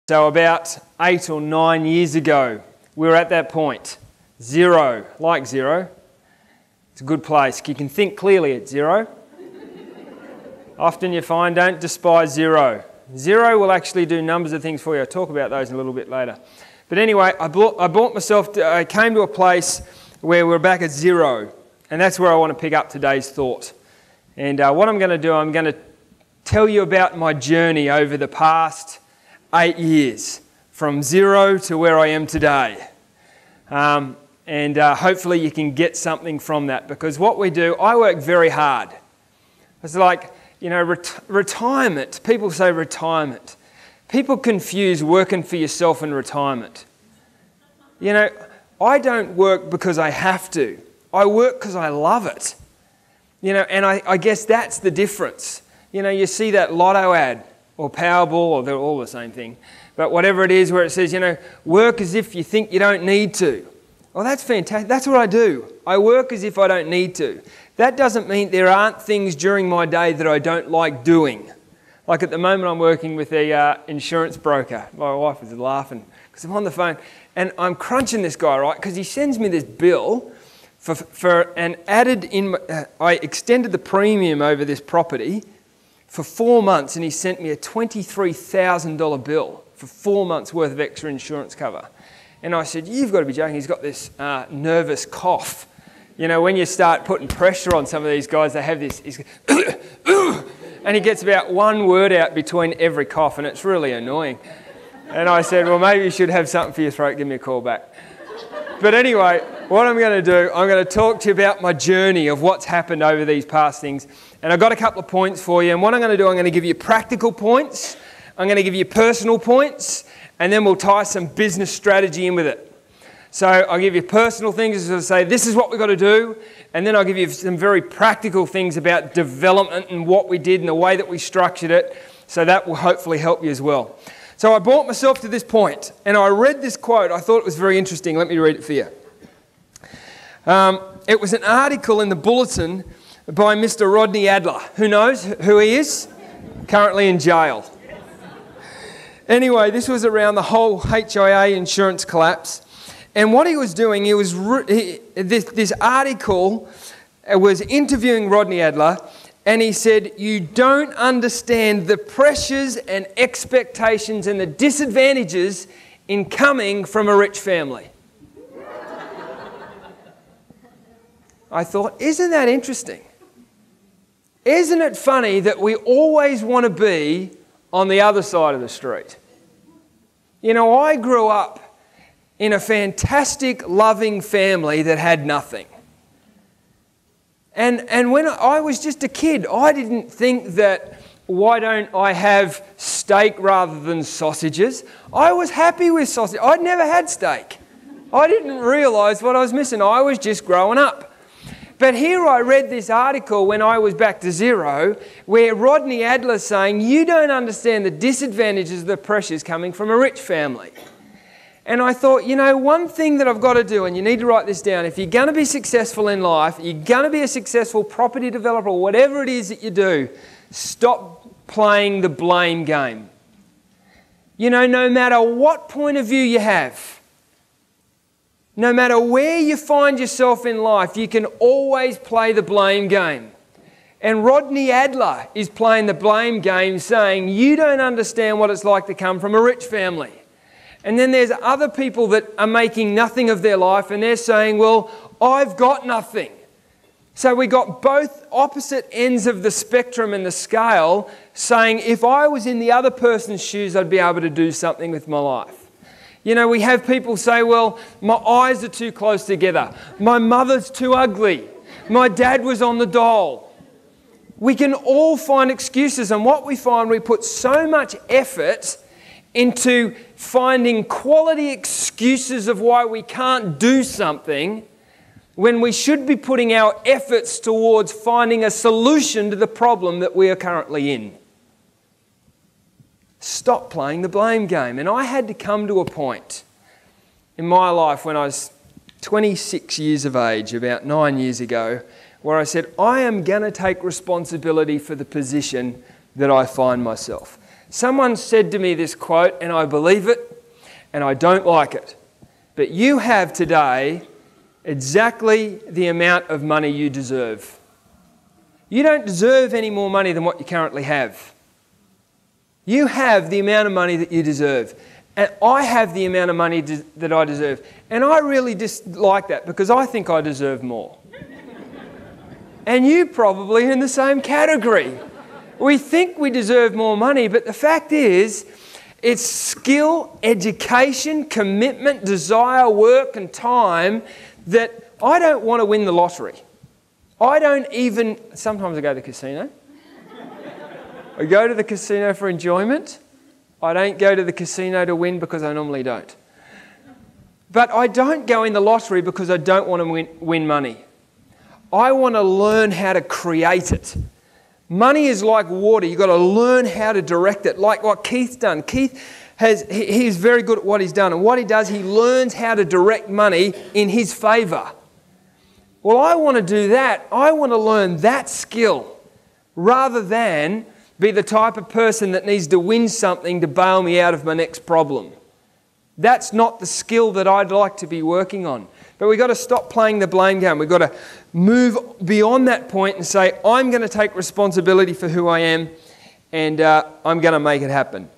So about 8 or 9 years ago, we were at that point. Zero, like zero. It's a good place. You can think clearly at zero. Often you find, don't despise zero. Zero will actually do numbers of things for you. I'll talk about those a little bit later. But anyway, I came to a place where we're back at zero. And that's where I want to pick up today's thought. And what I'm going to do, I'm going to tell you about my journey over the past 8 years, from zero to where I am today. And hopefully you can get something from that, because what we do, I work very hard. It's like, you know, retirement. People say retirement. People confuse working for yourself and retirement. You know, I don't work because I have to. I work because I love it. You know, and I guess that's the difference. You know, you see that lotto ad or Powerball, or they're all the same thing, but whatever it is where it says, you know, work as if you think you don't need to. Well, that's fantastic. That's what I do. I work as if I don't need to. That doesn't mean there aren't things during my day that I don't like doing. Like at the moment I'm working with a insurance broker. My wife is laughing because I'm on the phone and I'm crunching this guy, right? Because he sends me this bill I extended the premium over this property for 4 months, and he sent me a $23,000 bill for 4 months worth of extra insurance cover. And I said, you've got to be joking. He's got this nervous cough. You know, when you start putting pressure on some of these guys, they have this, and he gets about one word out between every cough, and it's really annoying. And I said, well, maybe you should have something for your throat. Give me a call back. But anyway, what I'm going to do, I'm going to talk to you about my journey of what's happened over these past things. And I've got a couple of points for you. And what I'm going to do, I'm going to give you practical points. I'm going to give you personal points. And then we'll tie some business strategy in with it. So I'll give you personal things to say, this is what we've got to do. And then I'll give you some very practical things about development and what we did and the way that we structured it. So that will hopefully help you as well. So I brought myself to this point, and I read this quote. I thought it was very interesting. Let me read it for you. It was an article in the Bulletin by Mr. Rodney Adler. Who knows who he is? Currently in jail. Anyway, this was around the whole HIA insurance collapse. And what he was doing, this article was interviewing Rodney Adler, and he said, you don't understand the pressures and expectations and the disadvantages in coming from a rich family. I thought, isn't that interesting? Isn't it funny that we always want to be on the other side of the street? You know, I grew up in a fantastic, loving family that had nothing. And when I was just a kid, I didn't think that, why don't I have steak rather than sausages? I was happy with sausage. I'd never had steak. I didn't realise what I was missing. I was just growing up. But here I read this article when I was back to zero, where Rodney Adler's saying, you don't understand the disadvantages of the pressures coming from a rich family. And I thought, you know, one thing that I've got to do, and you need to write this down, if you're going to be successful in life, you're going to be a successful property developer, whatever it is that you do, stop playing the blame game. You know, no matter what point of view you have, no matter where you find yourself in life, you can always play the blame game. And Rodney Adler is playing the blame game, saying, you don't understand what it's like to come from a rich family. And then there's other people that are making nothing of their life, and they're saying, well, I've got nothing. So we got both opposite ends of the spectrum and the scale saying, if I was in the other person's shoes, I'd be able to do something with my life. You know, we have people say, well, my eyes are too close together. My mother's too ugly. My dad was on the dole. We can all find excuses, and what we find, we put so much effort into finding quality excuses of why we can't do something when we should be putting our efforts towards finding a solution to the problem that we are currently in. Stop playing the blame game. And I had to come to a point in my life when I was 26 years of age, about 9 years ago, where I said, I am going to take responsibility for the position that I find myself. Someone said to me this quote, and I believe it, and I don't like it. But you have today exactly the amount of money you deserve. You don't deserve any more money than what you currently have. You have the amount of money that you deserve. And I have the amount of money that I deserve. And I really dislike that because I think I deserve more. And you probably in the same category. We think we deserve more money, but the fact is, it's skill, education, commitment, desire, work and time that I don't want to win the lottery. Sometimes I go to the casino. I go to the casino for enjoyment. I don't go to the casino to win because I normally don't. But I don't go in the lottery because I don't want to win money. I want to learn how to create it. Money is like water. You've got to learn how to direct it, like what Keith's done. He's very good at what he's done. And what he does, he learns how to direct money in his favour. Well, I want to do that. I want to learn that skill rather than be the type of person that needs to win something to bail me out of my next problem. That's not the skill that I'd like to be working on. But we've got to stop playing the blame game. We've got to move beyond that point and say, I'm going to take responsibility for who I am and I'm going to make it happen.